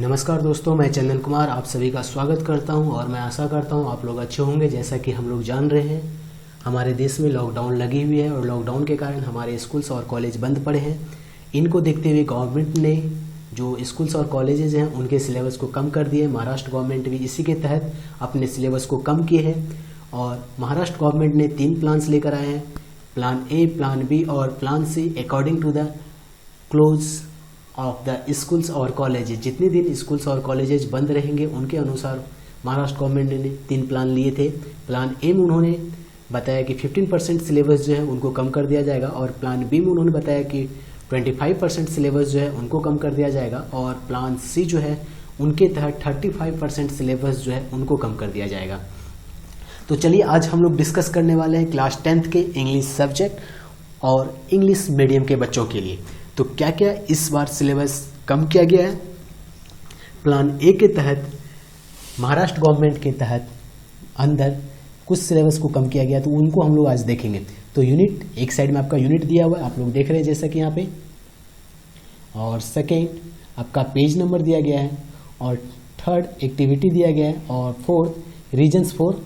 नमस्कार दोस्तों, मैं चंदन कुमार आप सभी का स्वागत करता हूं और मैं आशा करता हूं आप लोग अच्छे होंगे। जैसा कि हम लोग जान रहे हैं, हमारे देश में लॉकडाउन लगी हुई है और लॉकडाउन के कारण हमारे स्कूल्स और कॉलेज बंद पड़े हैं। इनको देखते हुए गवर्नमेंट ने जो स्कूल्स और कॉलेजेस हैं उनके सिलेबस को कम कर दिए। महाराष्ट्र गवर्नमेंट भी इसी के तहत अपने सिलेबस को कम किए हैं और महाराष्ट्र गवर्नमेंट ने 3 प्लान्स लेकर आए हैं, प्लान ए, प्लान बी और plan C. According to the close of the schools और कॉलेजेस, जितने दिन स्कूल्स और कॉलेजेस बंद रहेंगे उनके अनुसार महाराष्ट्र गवर्नमेंट ने 3 प्लान लिए थे। प्लान ए में उन्होंने बताया कि 15% सिलेबस जो है उनको कम कर दिया जाएगा और प्लान बी में उन्होंने बताया कि 25% सिलेबस जो है उनको कम कर दिया जाएगा और प्लान सी जो है उनके तहत 35% सिलेबस जो है उनको कम कर दिया जाएगा। तो चलिए आज हम लोग डिस्कस करने वाले हैं क्लास 10th के इंग्लिश सब्जेक्ट और इंग्लिश मीडियम के बच्चों के लिए। तो क्या क्या इस बार सिलेबस कम किया गया है। प्लान ए के तहत महाराष्ट्र गवर्नमेंट के तहत अंदर कुछ सिलेबस को कम किया गया, तो उनको हम लोग आज देखेंगे। तो यूनिट एक साइड में आपका यूनिट दिया हुआ है, आप लोग देख रहे हैं जैसा कि यहाँ पे, और सेकेंड आपका पेज नंबर दिया गया है और थर्ड एक्टिविटी दिया गया है और फोर्थ रीजन्स फॉर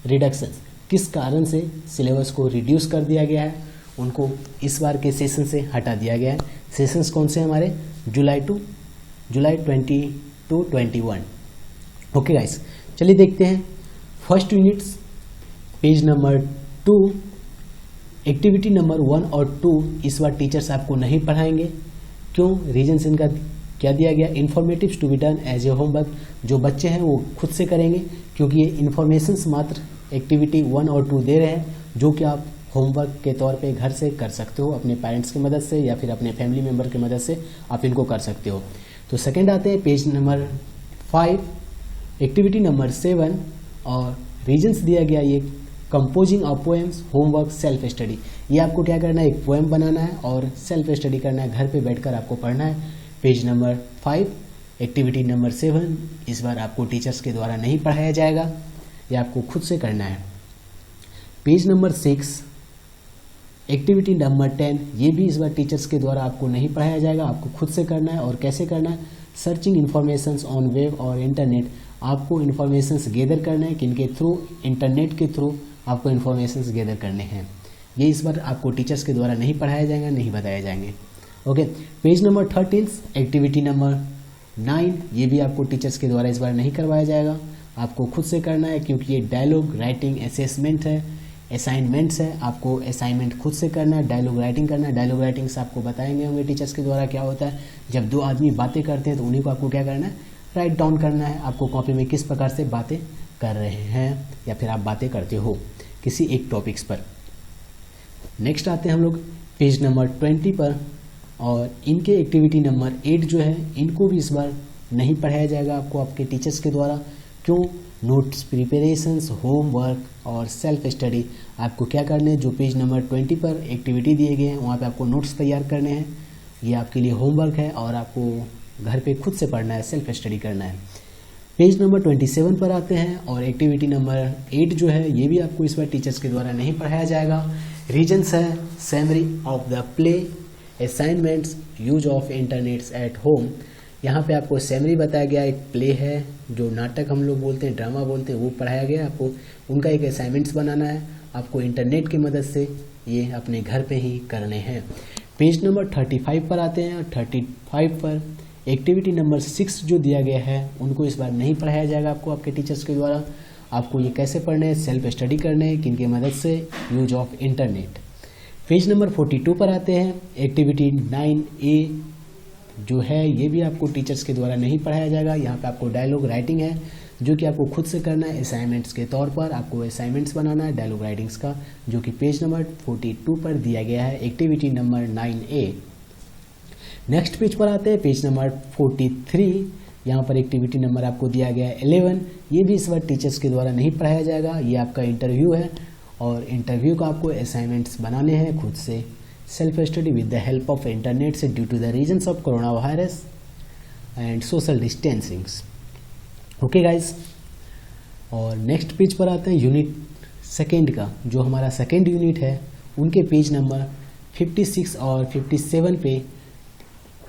रिडक्शंस, किस कारण से सिलेबस को रिड्यूस कर दिया गया है, उनको इस बार के सेशन से हटा दिया गया है। सेशंस कौन से हमारे जुलाई 20 to 21। ओके गाइस, चलिए देखते हैं। First units page number 2 activity number 1 और 2 इस बार टीचर्स आपको नहीं पढ़ाएंगे। क्यों? रीजन्स इनका क्या दिया गया, informatives to be done as a homework, जो बच्चे हैं वो खुद से करेंगे क्योंकि ये इन्फॉर्मेशंस मात्र एक्टिविटी 1 और 2 दे रहे हैं, जो कि आप होमवर्क के तौर पे घर से कर सकते हो, अपने पेरेंट्स की मदद से या फिर अपने फैमिली मेम्बर की मदद से आप इनको कर सकते हो। तो सेकंड आते हैं पेज नंबर 5 एक्टिविटी नंबर 7 और रीजन्स दिया गया ये composing of poems, homework, self study. ये आपको क्या करना है, एक पोएम बनाना है और सेल्फ स्टडी करना है, घर पे बैठकर आपको पढ़ना है। पेज नंबर 5 एक्टिविटी नंबर 7 इस बार आपको टीचर्स के द्वारा नहीं पढ़ाया जाएगा, ये आपको खुद से करना है। पेज नंबर 6 एक्टिविटी नंबर 10 ये भी इस बार टीचर्स के द्वारा आपको नहीं पढ़ाया जाएगा, आपको खुद से करना है। और कैसे करना है, सर्चिंग इन्फॉर्मेशंस ऑन वेब और इंटरनेट, आपको इन्फॉर्मेशंस गैदर करना है, किनके थ्रू, इंटरनेट के थ्रू आपको इन्फॉर्मेशंस गैदर करने हैं। ये इस बार आपको टीचर्स के द्वारा नहीं पढ़ाया जाएगा, नहीं बताया जाएंगे। Okay, page number 13 activity number 9 ये भी आपको टीचर्स के द्वारा इस बार नहीं करवाया जाएगा, आपको खुद से करना है क्योंकि ये डायलॉग राइटिंग असेसमेंट है, असाइनमेंट्स है, आपको असाइनमेंट खुद से करना है, डायलॉग राइटिंग करना है। डायलॉग राइटिंग से आपको बताएंगे होंगे टीचर्स के द्वारा क्या होता है। जब 2 आदमी बातें करते हैं तो उन्हीं को आपको क्या करना है, राइट डाउन करना है, आपको कॉपी में किस प्रकार से बातें कर रहे हैं या फिर आप बातें करते हो किसी एक टॉपिक्स पर। नेक्स्ट आते हैं हम लोग पेज नंबर 20 पर और इनके एक्टिविटी नंबर 8 जो है इनको भी इस बार नहीं पढ़ाया जाएगा आपको आपके टीचर्स के द्वारा। क्यों? नोट्स प्रिपरेशंस, होमवर्क और सेल्फ स्टडी आपको क्या करने हैं, जो पेज नंबर 20 पर एक्टिविटी दिए गए हैं वहाँ पे आपको नोट्स तैयार करने हैं, ये आपके लिए होमवर्क है और आपको घर पे खुद से पढ़ना है, सेल्फ स्टडी करना है। पेज नंबर 27 पर आते हैं और एक्टिविटी नंबर 8 जो है ये भी आपको इस बार टीचर्स के द्वारा नहीं पढ़ाया जाएगा। रीजन्स है summary of the play, assignments, use of internets at home. यहाँ पे आपको समरी बताया गया, एक प्ले है जो नाटक हम लोग बोलते हैं, ड्रामा बोलते हैं, वो पढ़ाया गया आपको, उनका एक असाइनमेंट्स बनाना है, आपको इंटरनेट की मदद से ये अपने घर पे ही करने हैं। पेज नंबर 35 पर आते हैं और 35 पर एक्टिविटी नंबर 6 जो दिया गया है उनको इस बार नहीं पढ़ाया जाएगा आपको आपके टीचर्स के द्वारा। आपको ये कैसे पढ़ने हैं, सेल्फ स्टडी करने हैं, किनकी मदद से, use of internet. Page number 42 पर आते हैं एक्टिविटी 9A जो है ये भी आपको टीचर्स के द्वारा नहीं पढ़ाया जाएगा। यहाँ पे आपको डायलॉग राइटिंग है जो कि आपको खुद से करना है, असाइनमेंट्स के तौर पर आपको असाइनमेंट्स बनाना है डायलॉग राइटिंग्स का, जो कि पेज नंबर 42 पर दिया गया है activity number 9A। Next page पर आते हैं पेज नंबर 43, यहाँ पर एक्टिविटी नंबर आपको दिया गया है 11, ये भी इस बार टीचर्स के द्वारा नहीं पढ़ाया जाएगा। ये आपका इंटरव्यू है और इंटरव्यू का आपको असाइनमेंट्स बनाने हैं खुद से, self study with the help of internet से due to the reasons of corona virus and social distancings. Okay guys, और नेक्स्ट पेज पर आते हैं यूनिट सेकेंड का, जो हमारा सेकेंड यूनिट है उनके पेज नंबर 56 और 57 पे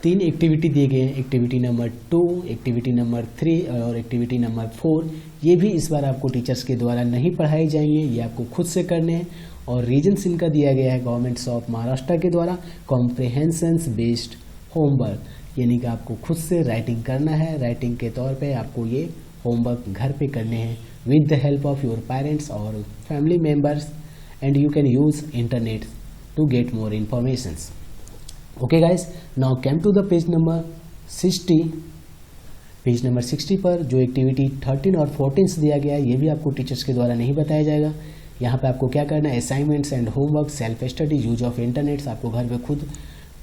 3 एक्टिविटी दिए गए हैं, एक्टिविटी नंबर 2, एक्टिविटी नंबर 3 और एक्टिविटी नंबर 4। ये भी इस बार आपको टीचर्स के द्वारा नहीं पढ़ाए जाएंगे, ये आपको खुद से करने हैं। और रीजन्स इनका दिया गया है गवर्नमेंट्स ऑफ महाराष्ट्र के द्वारा कॉम्प्रिहेंशंस बेस्ड होमवर्क, यानी कि आपको खुद से राइटिंग करना है। राइटिंग के तौर पे आपको ये होमवर्क घर पे करने हैं with the help of your parents और family members, and you can use internet to get more informations. Okay guys, now come to the page number 60। Page number 60 पर जो एक्टिविटी 13 और 14 दिया गया है, ये भी आपको टीचर्स के द्वारा नहीं बताया जाएगा। यहाँ पे आपको क्या करना है, assignments and homework, self study, use of internets आपको घर पे खुद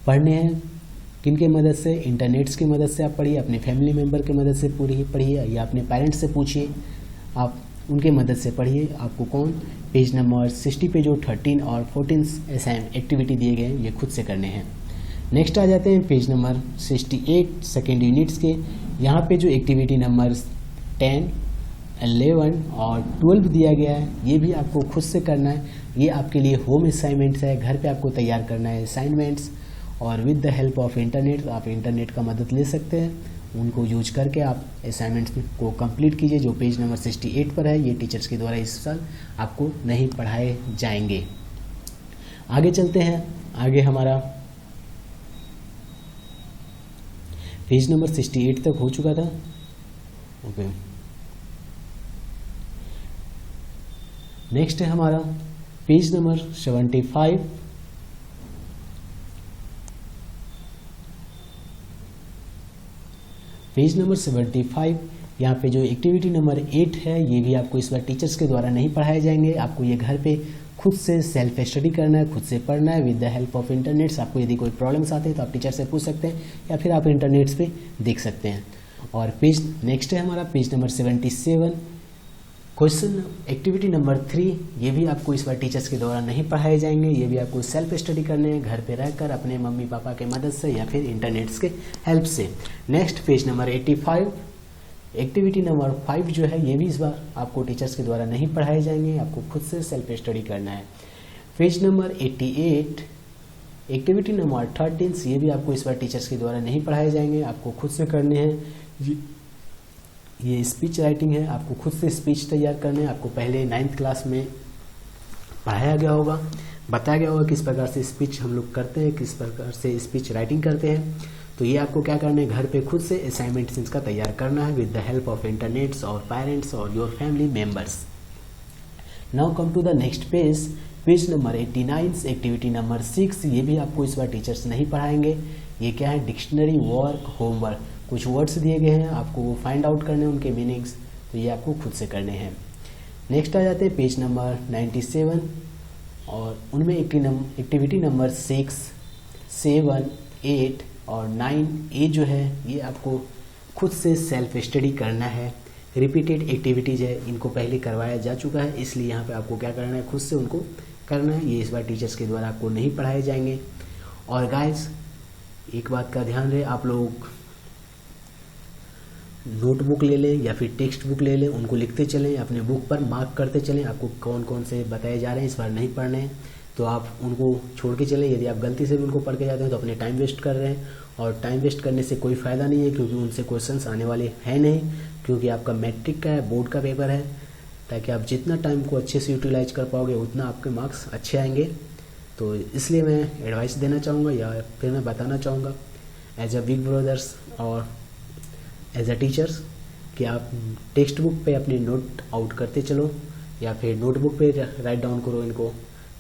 पढ़ने हैं। किनके मदद से, इंटरनेट्स की मदद से आप पढ़िए, अपने फैमिली मेम्बर की मदद से पूरी पढ़िए, या अपने पेरेंट्स से पूछिए, आप उनके मदद से पढ़िए। आपको कौन, पेज नंबर 60 पे जो 13 और 14 असाइनमेंट एक्टिविटी दिए गए हैं, ये खुद से करने हैं। नेक्स्ट आ जाते हैं पेज नंबर 68 सेकेंड यूनिट्स के। यहाँ पे जो एक्टिविटी नंबर 10, 11 और 12 दिया गया है, ये भी आपको खुद से करना है। ये आपके लिए होम असाइनमेंट्स है, घर पे आपको तैयार करना है असाइनमेंट्स, और with the help of internet आप इंटरनेट का मदद ले सकते हैं। उनको यूज करके आप असाइनमेंट्स को कंप्लीट कीजिए, जो पेज नंबर 68 पर है। ये टीचर्स के द्वारा इस साल आपको नहीं पढ़ाए जाएंगे। आगे चलते हैं, आगे हमारा पेज नंबर 68 तक हो चुका था। ओके, नेक्स्ट है हमारा पेज नंबर 75। पेज नंबर 75, यहाँ पे जो एक्टिविटी नंबर 8 है, ये भी आपको इस बार टीचर्स के द्वारा नहीं पढ़ाए जाएंगे। आपको ये घर पे खुद से सेल्फ स्टडी करना है, खुद से पढ़ना है with the help of internets. आपको यदि कोई प्रॉब्लम्स आते हैं तो आप टीचर से पूछ सकते हैं, या फिर आप इंटरनेट्स पे देख सकते हैं। और पेज नेक्स्ट है हमारा page number 77, question activity number 3। ये भी आपको इस बार टीचर्स के द्वारा नहीं पढ़ाए जाएंगे, ये भी आपको सेल्फ स्टडी करने हैं घर पे रहकर अपने मम्मी पापा के मदद से या फिर इंटरनेट्स के हेल्प से। Next page number 85, activity number 5 जो है, ये भी इस बार आपको टीचर्स के द्वारा नहीं पढ़ाए जाएंगे, आपको खुद से सेल्फ स्टडी करना है। पेज नंबर 88, एक्टिविटी नंबर 13, ये भी आपको इस बार टीचर्स के द्वारा नहीं पढ़ाए जाएंगे, आपको खुद से करने हैं। ये स्पीच राइटिंग है, आपको खुद से स्पीच तैयार करने हैं। आपको पहले 9th क्लास में पढ़ाया गया होगा, बताया गया होगा किस प्रकार से स्पीच हम लोग करते हैं, किस प्रकार से स्पीच राइटिंग करते हैं। तो ये आपको क्या करना है, घर पे खुद से असाइनमेंट्स इसका तैयार करना है with the help of internets और पेरेंट्स और your family members. Now come to the next page, page number 89, activity number 6। ये भी आपको इस बार टीचर्स नहीं पढ़ाएंगे। ये क्या है, डिक्शनरी वर्क होमवर्क, कुछ वर्ड्स दिए गए हैं, आपको वो फाइंड आउट करने हैं उनके मीनिंग्स, तो ये आपको खुद से करने हैं। नेक्स्ट आ जाते हैं पेज नंबर 97, और उनमें एक्टिविटी नंबर 6, 7, 8 और 9 ये जो है, ये आपको खुद से सेल्फ स्टडी करना है। रिपीटेड एक्टिविटीज़ है, इनको पहले करवाया जा चुका है, इसलिए यहाँ पे आपको क्या करना है, खुद से उनको करना है। ये इस बार टीचर्स के द्वारा आपको नहीं पढ़ाए जाएंगे। और गाइस, एक बात का ध्यान रहे, आप लोग नोटबुक ले लें या फिर टेक्स्ट बुक ले लें, उनको लिखते चलें, अपने बुक पर मार्क करते चलें। आपको कौन कौन से बताए जा रहे हैं, इस बार नहीं पढ़ने हैं तो आप उनको छोड़ के चलें। यदि आप गलती से भी उनको पढ़ के जाते हैं तो अपने टाइम वेस्ट कर रहे हैं, और टाइम वेस्ट करने से कोई फ़ायदा नहीं है, क्योंकि उनसे क्वेश्चंस आने वाले हैं नहीं, क्योंकि आपका मैट्रिक का है, बोर्ड का पेपर है। ताकि आप जितना टाइम को अच्छे से यूटिलाइज कर पाओगे, उतना आपके मार्क्स अच्छे आएंगे। तो इसलिए मैं एडवाइस देना चाहूँगा, या फिर मैं बताना चाहूँगा एज अ बिग ब्रदर्स और एज अ टीचर्स, कि आप टेक्स्ट बुक पे अपनी नोट आउट करते चलो, या फिर नोटबुक पे राइट डाउन करो इनको,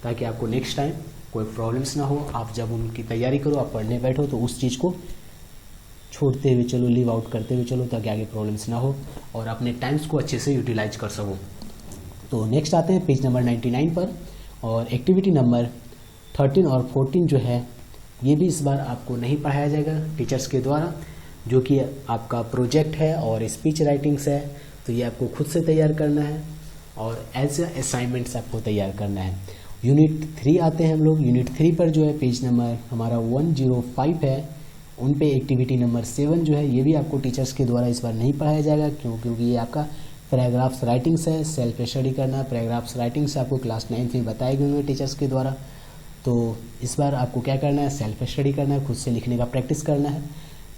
ताकि आपको नेक्स्ट टाइम कोई प्रॉब्लम्स ना हो। आप जब उनकी तैयारी करो, आप पढ़ने बैठो, तो उस चीज़ को छोड़ते हुए चलो, लीव आउट करते हुए चलो, ताकि आगे प्रॉब्लम्स ना हो और अपने टाइम्स को अच्छे से यूटिलाइज कर सको। तो नेक्स्ट आते हैं पेज नंबर 99 पर, और एक्टिविटी नंबर 13 और 14 जो है, ये भी इस बार आपको नहीं पढ़ाया जाएगा टीचर्स के द्वारा, जो कि आपका प्रोजेक्ट है और स्पीच राइटिंग्स है। तो ये आपको खुद से तैयार करना है और एज असाइनमेंट्स आपको तैयार करना है। यूनिट 3 आते हैं हम लोग। यूनिट 3 पर जो है पेज नंबर हमारा 105 है, उन पे एक्टिविटी नंबर 7 जो है, ये भी आपको टीचर्स के द्वारा इस बार नहीं पढ़ाया जाएगा। क्योंकि ये आपका पैराग्राफ्स राइटिंग्स है, सेल्फ स्टडी करना है। पैराग्राफ्स राइटिंग्स आपको क्लास 9th में बताए गए होंगे टीचर्स के द्वारा। तो इस बार आपको क्या करना है, सेल्फ स्टडी करना है, खुद से लिखने का प्रैक्टिस करना है।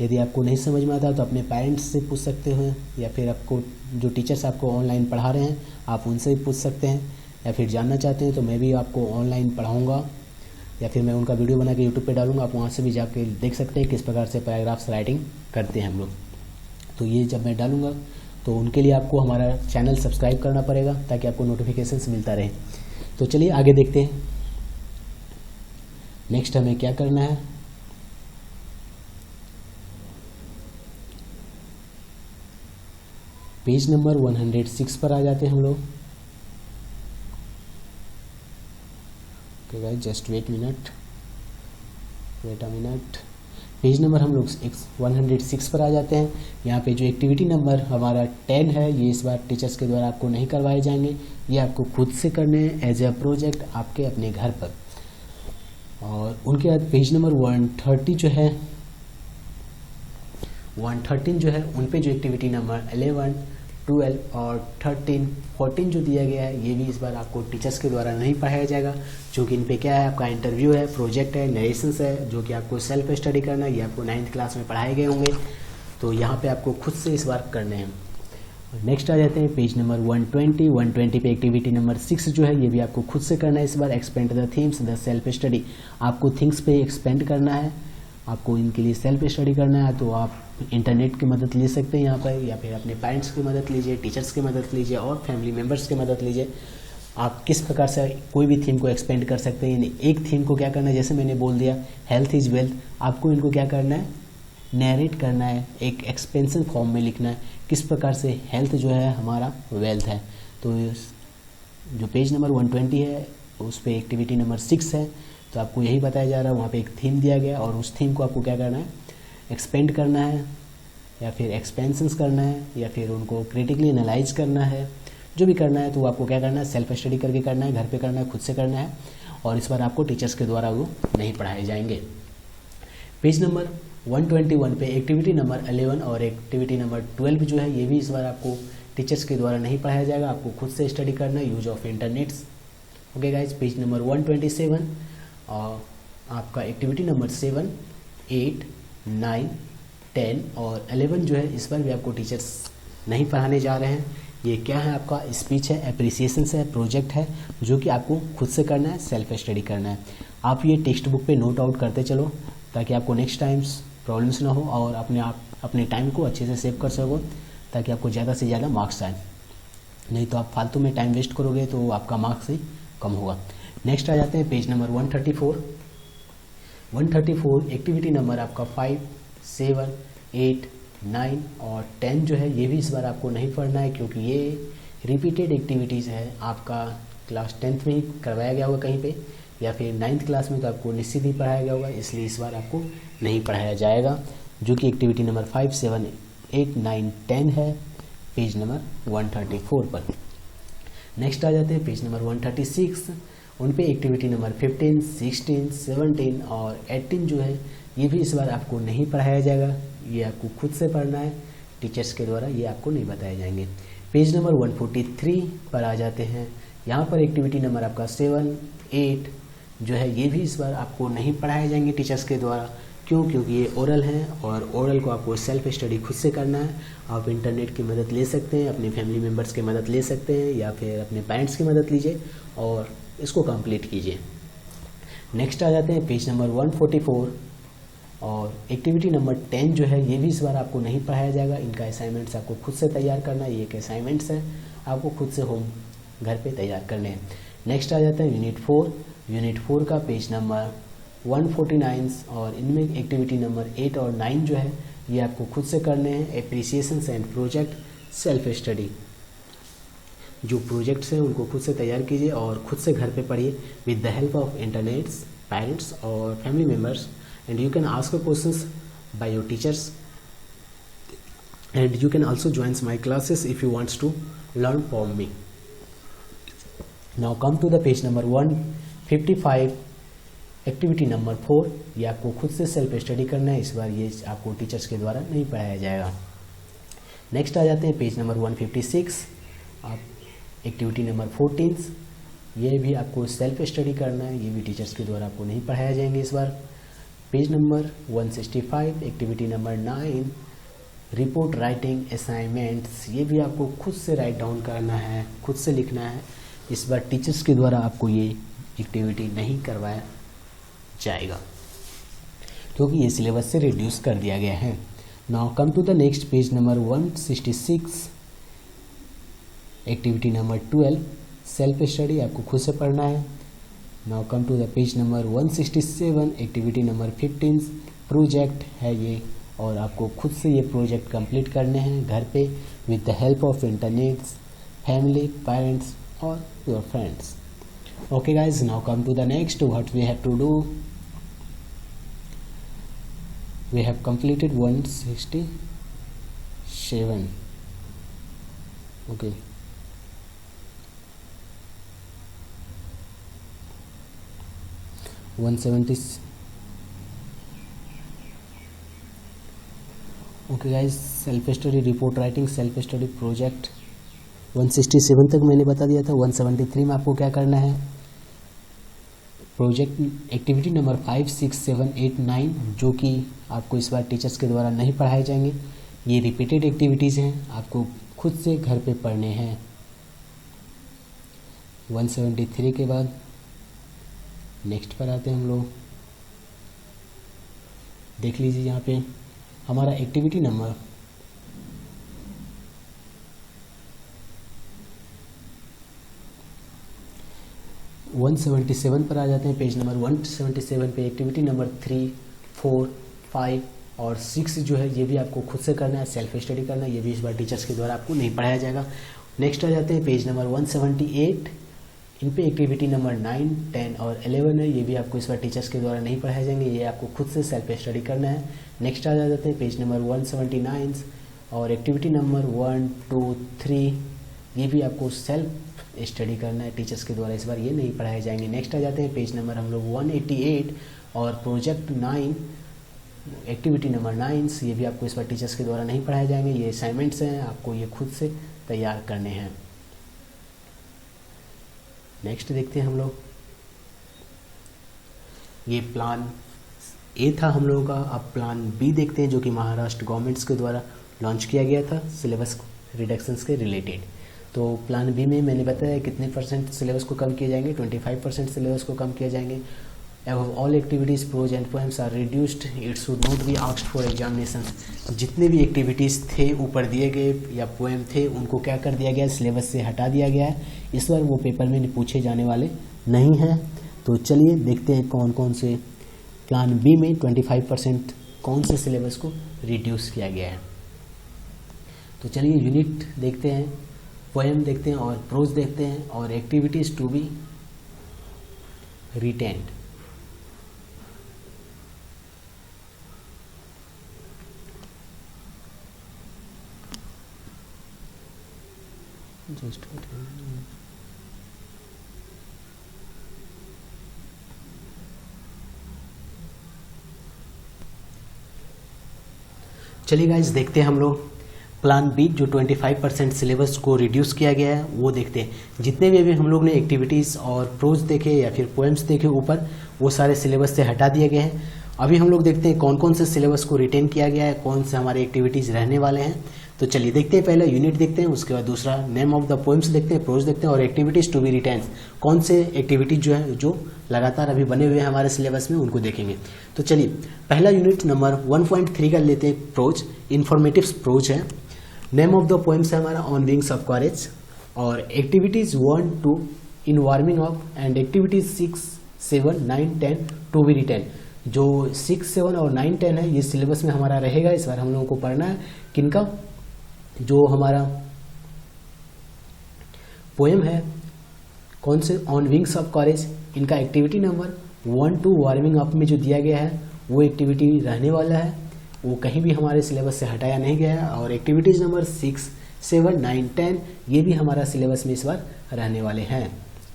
यदि आपको नहीं समझ में आता तो अपने पेरेंट्स से पूछ सकते हो, या फिर आपको जो टीचर्स आपको ऑनलाइन पढ़ा रहे हैं आप उनसे भी पूछ सकते हैं, या फिर जानना चाहते हैं तो मैं भी आपको ऑनलाइन पढ़ाऊँगा, या फिर मैं उनका वीडियो बना के यूट्यूब पे डालूंगा, आप वहाँ से भी जाके देख सकते हैं किस प्रकार से पैराग्राफ्स राइटिंग करते हैं हम लोग। तो ये जब मैं डालूंगा तो उनके लिए आपको हमारा चैनल सब्सक्राइब करना पड़ेगा ताकि आपको नोटिफिकेशंस मिलता रहे। तो चलिए आगे देखते हैं नेक्स्ट हमें क्या करना है। पेज नंबर 106 पर आ जाते हैं हम लोग। Okay guys, just wait a minute. Page number हम लोग 106 पर आ जाते हैं। यहाँ पे जो एक्टिविटी नंबर हमारा 10 है, ये इस बार टीचर्स के द्वारा आपको नहीं करवाए जाएंगे, ये आपको खुद से करने हैं एज ए प्रोजेक्ट आपके अपने घर पर। और उनके बाद पेज नंबर 130 जो है 113 जो है उन पे जो एक्टिविटी नंबर 11, 12 और 13, 14 जो दिया गया है, ये भी इस बार आपको टीचर्स के द्वारा नहीं पढ़ाया जाएगा, क्योंकि इन पे क्या है, आपका इंटरव्यू है, प्रोजेक्ट है, नरेशंस है, जो कि आपको सेल्फ स्टडी करना है। ये आपको 9th क्लास में पढ़ाए गए होंगे, तो यहाँ पे आपको खुद से इस बार करने हैं। नेक्स्ट आ जाते हैं पेज नंबर 120 पे एक्टिविटी नंबर 6 जो है, ये भी आपको खुद से करना है इस बार। Expand the themes the self study, आपको थिंग्स पे एक्सपेंड करना है, आपको इनके लिए सेल्फ स्टडी करना है। तो आप इंटरनेट की मदद ले सकते हैं यहाँ पर, या फिर अपने पेरेंट्स की मदद लीजिए, टीचर्स की मदद लीजिए और फैमिली मेम्बर्स की मदद लीजिए। आप किस प्रकार से कोई भी थीम को एक्सपेंड कर सकते हैं। एक थीम को क्या करना है, जैसे मैंने बोल दिया हेल्थ इज वेल्थ, आपको इनको क्या करना है, नैरेट करना है, एक एक्सपेंशन फॉर्म में लिखना है किस प्रकार से हेल्थ जो है हमारा वेल्थ है। तो जो पेज नंबर 120 है उस पर एक्टिविटी नंबर 6 है, तो आपको यही बताया जा रहा है, वहाँ पे एक थीम दिया गया और उस थीम को आपको क्या करना है, एक्सपेंड करना है, या फिर एक्सपेंशंस करना है, या फिर उनको क्रिटिकली एनालाइज करना है। जो भी करना है तो आपको क्या करना है, सेल्फ स्टडी करके करना है, घर पे करना है, खुद से करना है, और इस बार आपको टीचर्स के द्वारा वो नहीं पढ़ाए जाएंगे। पेज नंबर 121 पे एक्टिविटी नंबर 11 और एक्टिविटी नंबर 12 जो है, ये भी इस बार आपको टीचर्स के द्वारा नहीं पढ़ाया जाएगा, आपको खुद से स्टडी करना है, use of internets. Okay guys, page number 127 और आपका एक्टिविटी नंबर 7, 8, 9, 10 और 11 जो है, इस पर भी आपको टीचर्स नहीं पढ़ाने जा रहे हैं। ये क्या है, आपका स्पीच है, एप्रिसिएशन है, प्रोजेक्ट है, जो कि आपको खुद से करना है, सेल्फ स्टडी करना है। आप ये टेक्स्ट बुक पे नोट आउट करते चलो ताकि आपको नेक्स्ट टाइम्स प्रॉब्लम्स ना हो, और अपने टाइम को अच्छे से सेव कर सको ताकि आपको ज़्यादा से ज़्यादा मार्क्स आए। नहीं तो आप फालतू में टाइम वेस्ट करोगे तो आपका मार्क्स ही कम होगा। नेक्स्ट आ जाते हैं पेज नंबर 134 एक्टिविटी नंबर आपका 5, 7, 8, 9 और 10 जो है, ये भी इस बार आपको नहीं पढ़ना है, क्योंकि ये रिपीटेड एक्टिविटीज़ है। आपका क्लास 10th में ही करवाया गया होगा कहीं पे, या फिर 9th क्लास में तो आपको निश्चित ही पढ़ाया गया होगा, इसलिए इस बार आपको नहीं पढ़ाया जाएगा, जो कि एक्टिविटी नंबर 5, 7, 8, 9, 10 है पेज नंबर 134 पर। नेक्स्ट आ जाते हैं पेज नंबर 136, उन पे एक्टिविटी नंबर 15, 16, 17 और 18 जो है, ये भी इस बार आपको नहीं पढ़ाया जाएगा, ये आपको खुद से पढ़ना है, टीचर्स के द्वारा ये आपको नहीं बताए जाएंगे। पेज नंबर 143 पर आ जाते हैं, यहाँ पर एक्टिविटी नंबर आपका 7, 8 जो है, ये भी इस बार आपको नहीं पढ़ाए जाएंगे टीचर्स के द्वारा। क्यों? क्योंकि ये ओरल है और ओरल को आपको सेल्फ स्टडी खुद से करना है। आप इंटरनेट की मदद ले सकते हैं, अपने फैमिली मेम्बर्स की मदद ले सकते हैं, या फिर अपने पेरेंट्स की मदद लीजिए और इसको कंप्लीट कीजिए। नेक्स्ट आ जाते हैं पेज नंबर 144 और एक्टिविटी नंबर 10 जो है, ये भी इस बार आपको नहीं पढ़ाया जाएगा। इनका असाइनमेंट्स आपको खुद से तैयार करना है, ये एक असाइनमेंट्स है, आपको खुद से होम घर पे तैयार करने हैं। नेक्स्ट आ जाता है यूनिट 4 का पेज नंबर 149 और इनमें एक्टिविटी नंबर 8 और 9 जो है, ये आपको खुद से करने हैं। एप्रिसिएशंस एंड प्रोजेक्ट, सेल्फ स्टडी, जो प्रोजेक्ट्स हैं उनको खुद से तैयार कीजिए और खुद से घर पे पढ़िए with the help of internets, parents और family members, and you can ask questions by your teachers, and you can also join my classes if you want to learn from me. Now come to the page number 155 activity number 4, ये आपको खुद से self study करना है, इस बार ये आपको teachers के द्वारा नहीं पढ़ाया जाएगा। नेक्स्ट आ जाते हैं पेज नंबर 156, आप एक्टिविटी नंबर 14 ये भी आपको सेल्फ स्टडी करना है, ये भी टीचर्स के द्वारा आपको नहीं पढ़ाया जाएंगे इस बार। Page number 165 activity number 9 report writing assignments, ये भी आपको खुद से राइट डाउन करना है, खुद से लिखना है। इस बार टीचर्स के द्वारा आपको ये एक्टिविटी नहीं करवाया जाएगा क्योंकि ये सिलेबस से रिड्यूस कर दिया गया है। Now come to the next page number 166 activity number 12 self study, आपको खुद से पढ़ना है। Now come to the page number 167 activity number 15 project है ये, और आपको खुद से ये प्रोजेक्ट कंप्लीट करने हैं घर पे with the help of internet, family, parents और your friends. Okay guys, now come to the next what we have to do. We have completed 167। Okay, okay guys, self study report writing, self study project 167 तक मैंने बता दिया था। 173 में आपको क्या करना है, प्रोजेक्ट एक्टिविटी नंबर 5, 6, 7, 8, 9 जो कि आपको इस बार टीचर्स के द्वारा नहीं पढ़ाए जाएंगे। ये रिपीटेड एक्टिविटीज़ हैं, आपको खुद से घर पे पढ़ने हैं। 173 के बाद नेक्स्ट पर आते हैं हम लोग। देख लीजिए यहाँ पे हमारा एक्टिविटी नंबर 177 पर आ जाते हैं। पेज नंबर 177 पे एक्टिविटी नंबर 3, 4, 5 और 6 जो है ये भी आपको खुद से करना है, सेल्फ स्टडी करना है। ये भी इस बार टीचर्स के द्वारा आपको नहीं पढ़ाया जाएगा। नेक्स्ट आ जाते हैं पेज नंबर 178, इन पे एक्टिविटी नंबर 9, 10 और 11 है। ये भी आपको इस बार टीचर्स के द्वारा नहीं पढ़ाए जाएंगे, ये आपको खुद से सेल्फ स्टडी करना है। नेक्स्ट आ जाते हैं पेज नंबर 179 और एक्टिविटी नंबर 1, 2, 3 ये भी आपको सेल्फ स्टडी करना है, टीचर्स के द्वारा इस बार ये नहीं पढ़ाए जाएंगे। नेक्स्ट आ जाते हैं पेज नंबर हम लोग 188 और प्रोजेक्ट 9 एक्टिविटी नंबर 9 ये भी आपको इस बार टीचर्स के द्वारा नहीं पढ़ाए जाएंगे। ये असाइनमेंट्स हैं, आपको ये खुद से तैयार करने हैं। नेक्स्ट देखते हैं हम लोग, ये प्लान ए था हम लोगों का। अब प्लान बी देखते हैं जो कि महाराष्ट्र गवर्नमेंट्स के द्वारा लॉन्च किया गया था सिलेबस रिडक्शंस के रिलेटेड। तो प्लान बी में मैंने बताया कितने परसेंट सिलेबस को कम किए जाएंगे, 25% सिलेबस को कम किए जाएंगे। Above all activities, prose and poems are reduced. It should not be asked for examinations. जितने भी एक्टिविटीज़ थे ऊपर दिए गए या पोएम थे उनको क्या कर दिया गया, सिलेबस से हटा दिया गया है। इस बार वो पेपर में पूछे जाने वाले नहीं हैं। तो चलिए देखते हैं कौन कौन से प्लान बी में 25% कौन से सिलेबस को रिड्यूस किया गया है। तो चलिए यूनिट देखते हैं, पोएम देखते हैं और प्रोज देखते हैं और activities to be written. Just चलिए गाइस देखते हैं हम लोग प्लान बी जो 25% सिलेबस को रिड्यूस किया गया है वो देखते हैं। जितने भी अभी हम लोग ने एक्टिविटीज़ और प्रोज देखे या फिर पोएम्स देखे ऊपर, वो सारे सिलेबस से हटा दिए गए हैं। अभी हम लोग देखते हैं कौन कौन से सिलेबस को रिटेन किया गया है, कौन से हमारे एक्टिविटीज़ रहने वाले हैं। तो चलिए देखते हैं, पहले यूनिट देखते हैं, उसके बाद दूसरा नेम ऑफ द पोएम्स देखते हैं, प्रोज देखते हैं और एक्टिविटीज़ टू बी रिटेन। कौन से एक्टिविटीज जो है जो लगातार अभी बने हुए हैं हमारे सिलेबस में उनको देखेंगे। तो चलिए पहला यूनिट नंबर 1.3 का लेते हैं, प्रोज, इन्फॉर्मेटिव प्रोज है। नेम ऑफ द पोएम्स है हमारा ऑन विंग्स ऑफ करेज और activities 1, 2 in warming up and activities 6, 7, 9, 10 to be written. जो 6, 7 और 9, 10 है ये सिलेबस में हमारा रहेगा। इस बार हम लोगों को पढ़ना है किनका, जो हमारा पोएम है कौन से, ऑन विंग्स ऑफ करेज, इनका एक्टिविटी नंबर 1, 2 वार्मिंग अप में जो दिया गया है वो एक्टिविटी रहने वाला है, वो कहीं भी हमारे सिलेबस से हटाया नहीं गया है। और एक्टिविटीज़ नंबर 6, 7, 9, 10 ये भी हमारा सिलेबस में इस बार रहने वाले हैं,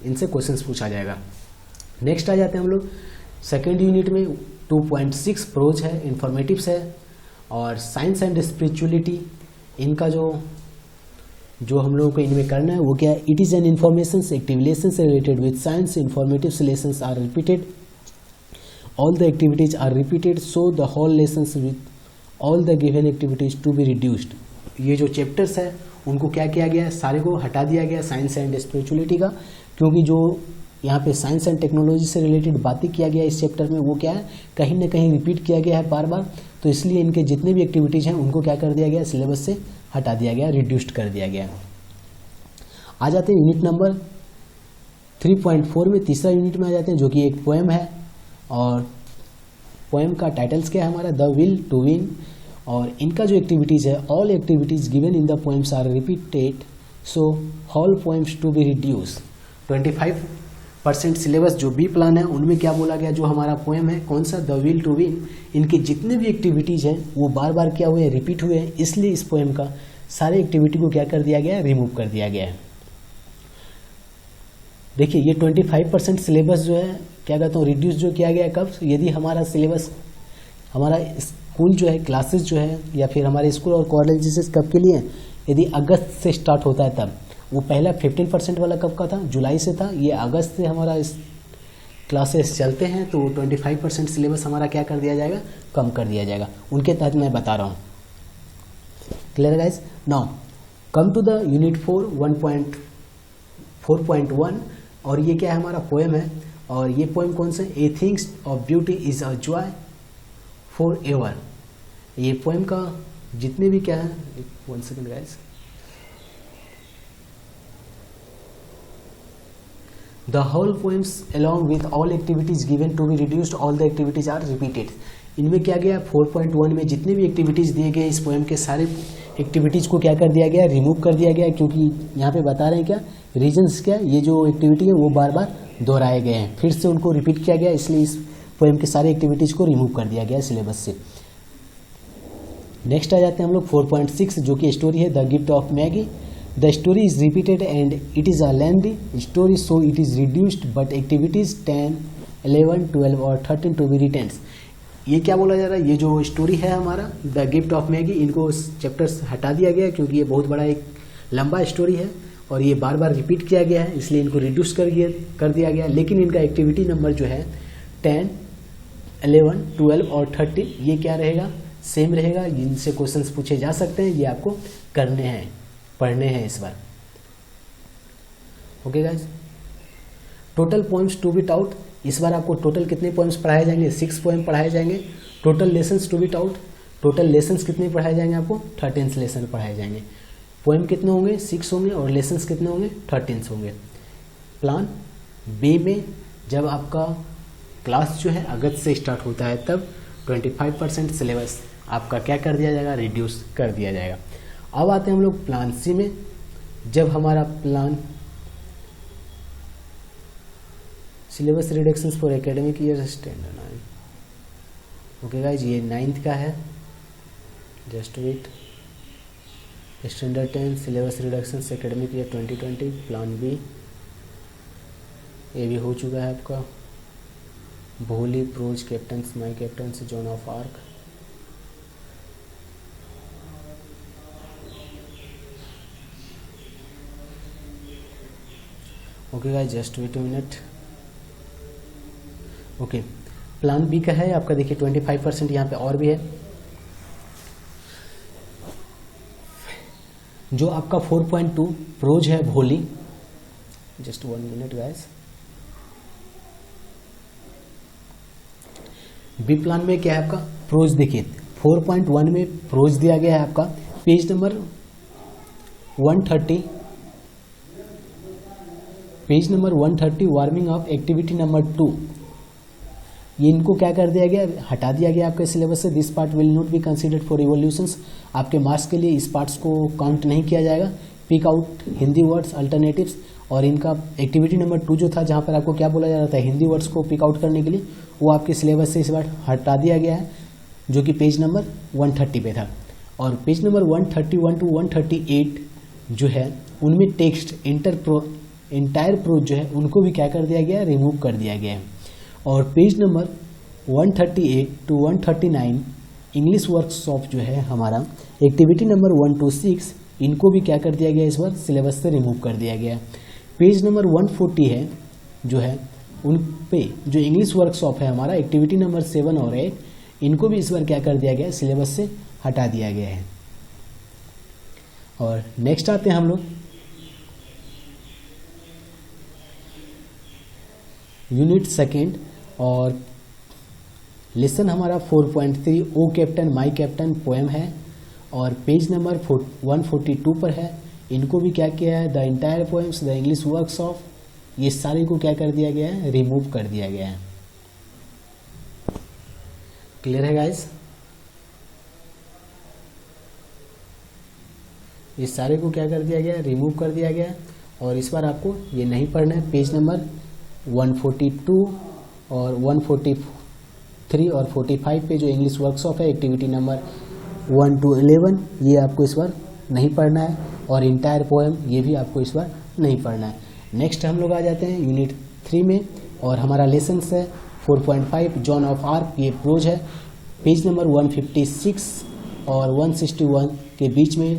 इनसे क्वेश्चंस पूछा जाएगा। नेक्स्ट आ जाते हैं हम लोग सेकेंड यूनिट में 2.6 प्रोज है, इंफॉर्मेटिव्स है और साइंस एंड स्पिरिचुअलिटी, इनका जो जो हम लोगों को इनमें करना है वो क्या है, it is an information active lessons related with science informative lessons are repeated, all the activities are repeated, so the whole lessons with all the given activities to be reduced. ये जो चैप्टर्स है उनको क्या किया गया है, सारे को हटा दिया गया साइंस एंड स्पिरिचुअलिटी का, क्योंकि जो यहाँ पे साइंस एंड टेक्नोलॉजी से रिलेटेड बातें किया गया इस चैप्टर में वो क्या है, कहीं ना कहीं रिपीट किया गया है बार बार, तो इसलिए इनके जितने भी एक्टिविटीज़ हैं उनको क्या कर दिया गया, सिलेबस से हटा दिया गया, रिड्यूस्ड कर दिया गया। आ जाते हैं यूनिट नंबर 3.4 में, तीसरा यूनिट में आ जाते हैं, जो कि एक पोएम है, और पोएम का टाइटल्स क्या है हमारा, द विल टू विन, और इनका जो एक्टिविटीज़ है, all activities given in the poems are repeated, so whole poems to be reduce. 25% syllabus जो बी प्लान है उनमें क्या बोला गया, जो हमारा पोएम है कौन सा, द विल टू विन, इनके जितने भी एक्टिविटीज़ हैं वो बार बार क्या हुए, रिपीट हुए हैं, इसलिए इस पोएम का सारे एक्टिविटी को क्या कर दिया गया है, रिमूव कर दिया गया है। देखिए ये 25% सिलेबस जो है क्या कहता हूँ रिड्यूस जो किया गया है, कब, यदि हमारा सिलेबस, हमारा स्कूल जो है, क्लासेस जो है, या फिर हमारे स्कूल और कॉलेजेस कब के लिए, यदि अगस्त से स्टार्ट होता है तब। वो पहला 15% वाला कब का था, जुलाई से था, ये अगस्त से हमारा इस क्लासेस चलते हैं, तो 25% सिलेबस हमारा क्या कर दिया जाएगा, कम कर दिया जाएगा, उनके तहत मैं बता रहा हूँ। Clear guys, now come to the unit 4.1, और ये क्या है, हमारा पोएम है, और ये पोएम कौन सा है, a things of beauty is a joy for ever. ये पोएम का जितने भी क्या है, 1 second guys, The whole poems along with all activities given to be reduced, all the activities are repeated। इनमें क्या गया, 4.1 में जितने भी एक्टिविटीज़ दिए गए इस पोएम के सारे एक्टिविटीज़ को क्या कर दिया गया, रिमूव कर दिया गया, क्योंकि यहाँ पे बता रहे हैं क्या रीजंस, क्या ये जो एक्टिविटी है वो बार बार दोहराए गए हैं, फिर से उनको रिपीट किया गया, इसलिए इस पोएम के सारे एक्टिविटीज़ को रिमूव कर दिया गया सिलेबस से। नेक्स्ट आ जाते हैं हम लोग 4.6, जो कि स्टोरी है the gift of Maggi. The story is repeated and it is a lengthy story, so it is reduced, but activities 10, 11, 12 और 13 to be written। ये क्या बोला जा रहा है, ये जो स्टोरी है हमारा द गिफ्ट ऑफ मैगी, इनको चैप्टर्स हटा दिया गया क्योंकि ये बहुत बड़ा एक लंबा स्टोरी है और ये बार बार रिपीट किया गया है, इसलिए इनको रिड्यूस कर दिया गया। लेकिन इनका एक्टिविटी नंबर जो है 10, 11, 12 और 13 ये क्या रहेगा, सेम रहेगा। जिनसे क्वेश्चंस पूछे जा सकते हैं, ये आपको करने हैं, पढ़ने हैं इस बार। Okay guys, total poems to be taught, इस बार आपको टोटल कितने पोएम्स पढ़ाए जाएंगे, 6 पोएम पढ़ाए जाएंगे। Total lessons to be taught, total lessons कितने पढ़ाए जाएंगे आपको, 13 लेसन पढ़ाए जाएंगे। पोएम कितने होंगे, 6 होंगे, और लेसन्स कितने होंगे, 13 होंगे। प्लान बी में जब आपका क्लास जो है अगस्त से स्टार्ट होता है, तब 25% सिलेबस आपका क्या कर दिया जाएगा, रिड्यूस कर दिया जाएगा। अब आते हैं हम लोग प्लान सी में, जब हमारा plan syllabus reductions for academic year standard 9। Okay guys, ये 9th का है, just wait. Standard 10 syllabus reductions academic year 2020 plan B, ये भी हो चुका है आपका। Bholi prose captains my captains Joan of Arc. Okay guys, just wait a minute. Okay, plan B का है आपका, देखिए 25% यहाँ पे और भी है। जो आपका 4.2 प्रोज है Bholi, just 1 minute guys. B plan में क्या है आपका, प्रोज देखिए 4.1 में प्रोज दिया गया है आपका, page number 130, page number 130 warming up activity number 2। ये इनको क्या कर दिया गया, हटा दिया गया आपके सिलेबस से। This part will not be considered for evolutions, आपके मार्क्स के लिए इस पार्ट्स को काउंट नहीं किया जाएगा। Pick out Hindi words alternatives, और इनका एक्टिविटी नंबर 2 जो था, जहाँ पर आपको क्या बोला जा रहा था हिंदी वर्ड्स को पिक आउट करने के लिए, वो आपके सिलेबस से इस बार हटा दिया गया है, जो कि पेज नंबर 130 पे था। और पेज नंबर 131 टू 138 जो है उनमें टेक्स्ट इंटायर प्रोज जो है उनको भी क्या कर दिया गया है, रिमूव कर दिया गया है। और page number 138 to 139 English workshop जो है हमारा, एक्टिविटी नंबर 1 to 6 इनको भी क्या कर दिया गया, इस बार सिलेबस से रिमूव कर दिया गया है। पेज नंबर 140 है जो है, उन पे जो इंग्लिश वर्कशॉप है हमारा, एक्टिविटी नंबर 7 और 8, इनको भी इस बार क्या कर दिया गया है, सिलेबस से हटा दिया गया है। और नेक्स्ट आते हैं हम लोग यूनिट सेकेंड, और लेसन हमारा 4.3 ओ कैप्टन माई कैप्टन पोएम है, और पेज नंबर 142 पर है। इनको भी क्या किया है, the entire poems the English workshop, ये सारे को क्या कर दिया गया है, रिमूव कर दिया गया है। क्लियर है गाइस? इस सारे को क्या कर दिया गया, रिमूव कर दिया गया। और इस बार आपको ये नहीं पढ़ना है। पेज नंबर 142 और 143 और 45 पे जो इंग्लिश वर्कशॉप है, एक्टिविटी नंबर 1 to 11, ये आपको इस बार नहीं पढ़ना है। और इंटायर पोएम ये भी आपको इस बार नहीं पढ़ना है। नेक्स्ट हम लोग आ जाते हैं यूनिट 3 में, और हमारा लेसन है 4.5 जॉन ऑफ आर्क, ये प्रोज है। पेज नंबर 156 और 161 के बीच में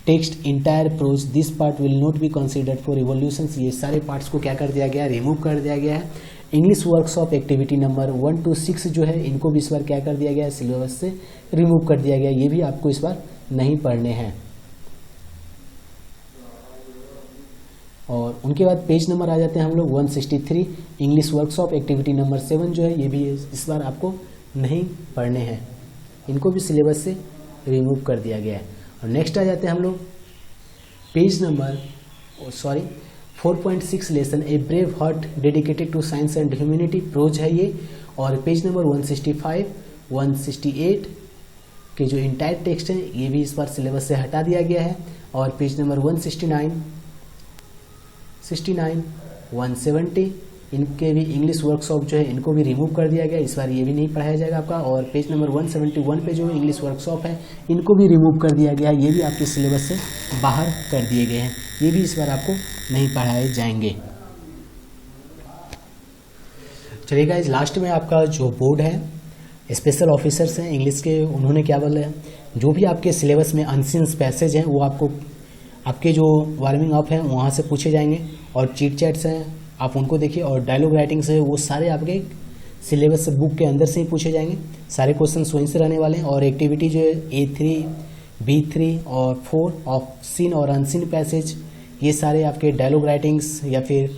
text entire prose, this part will not be considered for evolutions, ये सारे पार्ट्स को क्या कर दिया गया है, रिमूव कर दिया गया है। English workshop activity number 1 to 6 जो है, इनको भी इस बार क्या कर दिया गया है, सिलेबस से रिमूव कर दिया गया। ये भी आपको इस बार नहीं पढ़ने हैं। और उनके बाद पेज नंबर आ जाते हैं हम लोग 163 इंग्लिश वर्कशॉप एक्टिविटी नंबर 7 जो है, ये भी इस बार आपको नहीं पढ़ने हैं। इनको भी सिलेबस से रिमूव कर दिया गया है। और नेक्स्ट आ जाते हैं हम लोग page number 4.6 lesson a brave heart dedicated to science and humanity, prose है ये। और पेज नंबर 165 168 के जो इंटायर टेक्स्ट हैं, ये भी इस बार सिलेबस से हटा दिया गया है। और पेज नंबर 169 170 इनके भी इंग्लिश वर्कशॉप जो है, इनको भी रिमूव कर दिया गया। इस बार ये भी नहीं पढ़ाया जाएगा आपका। और पेज नंबर 171 पे जो इंग्लिश वर्कशॉप है, इनको भी रिमूव कर दिया गया। ये भी आपके सिलेबस से बाहर कर दिए गए हैं। ये भी इस बार आपको नहीं पढ़ाए जाएंगे। चलिए गाइस, लास्ट में आपका जो बोर्ड है, स्पेशल ऑफिसर्स हैं इंग्लिश के, उन्होंने क्या बोला है, जो भी आपके सिलेबस में अनसीन पैसेज हैं वो आपको आपके जो वार्मिंग अप हैं वहाँ से पूछे जाएंगे। और चीट चैट्स हैं, आप उनको देखिए। और डायलॉग राइटिंग्स है, वो सारे आपके सिलेबस बुक के अंदर से ही पूछे जाएंगे। सारे क्वेश्चन वहीं से रहने वाले हैं। और एक्टिविटी जो है A3, B3 और 4 ऑफ सीन और अनसीन पैसेज, ये सारे आपके डायलॉग राइटिंग्स या फिर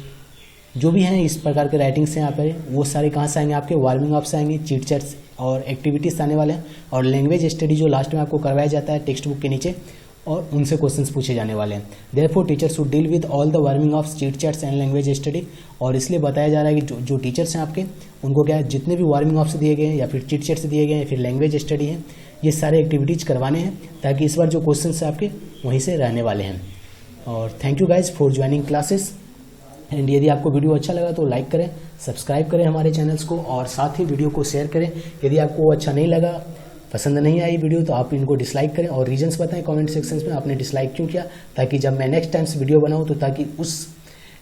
जो भी हैं इस प्रकार के राइटिंग्स हैं यहाँ पर, वो सारे कहाँ से आएंगे, आपके वार्मिंग अप से आएंगे। चीट चैट्स और एक्टिविटीज आने वाले हैं। और लैंग्वेज स्टडी जो लास्ट में आपको करवाया जाता है टेक्स्ट बुक के नीचे, और उनसे क्वेश्चंस पूछे जाने वाले हैं। Therefore teachers should deal with all the warming of cheat chats and language study. और इसलिए बताया जा रहा है कि जो टीचर्स हैं आपके, उनको क्या है, जितने भी वार्मिंग ऑफ से दिए गए हैं या फिर चीट चैट्स दिए गए हैं या फिर लैंग्वेज स्टडी है, ये सारे एक्टिविटीज करवाने हैं, ताकि इस बार जो क्वेश्चन है आपके वहीं से रहने वाले हैं। और thank you guys for joining classes. And यदि आपको वीडियो अच्छा लगा तो लाइक करें, सब्सक्राइब करें हमारे चैनल्स को, और साथ ही वीडियो को शेयर करें। यदि आपको अच्छा नहीं लगा, पसंद नहीं आई वीडियो, तो आप इनको डिसलाइक करें और रीजंस बताएं कमेंट सेक्शंस में आपने डिसलाइक क्यों किया, ताकि जब मैं नेक्स्ट टाइम्स वीडियो बनाऊं तो ताकि उस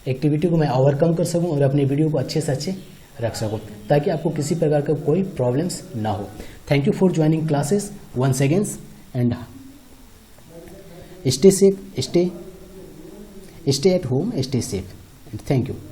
एक्टिविटी को मैं ओवरकम कर सकूं और अपनी वीडियो को अच्छे से अच्छे रख सकूं, ताकि आपको किसी प्रकार का कोई प्रॉब्लम्स ना हो। Thank you for joining classes once again, and stay safe, stay at home, stay safe, and thank you.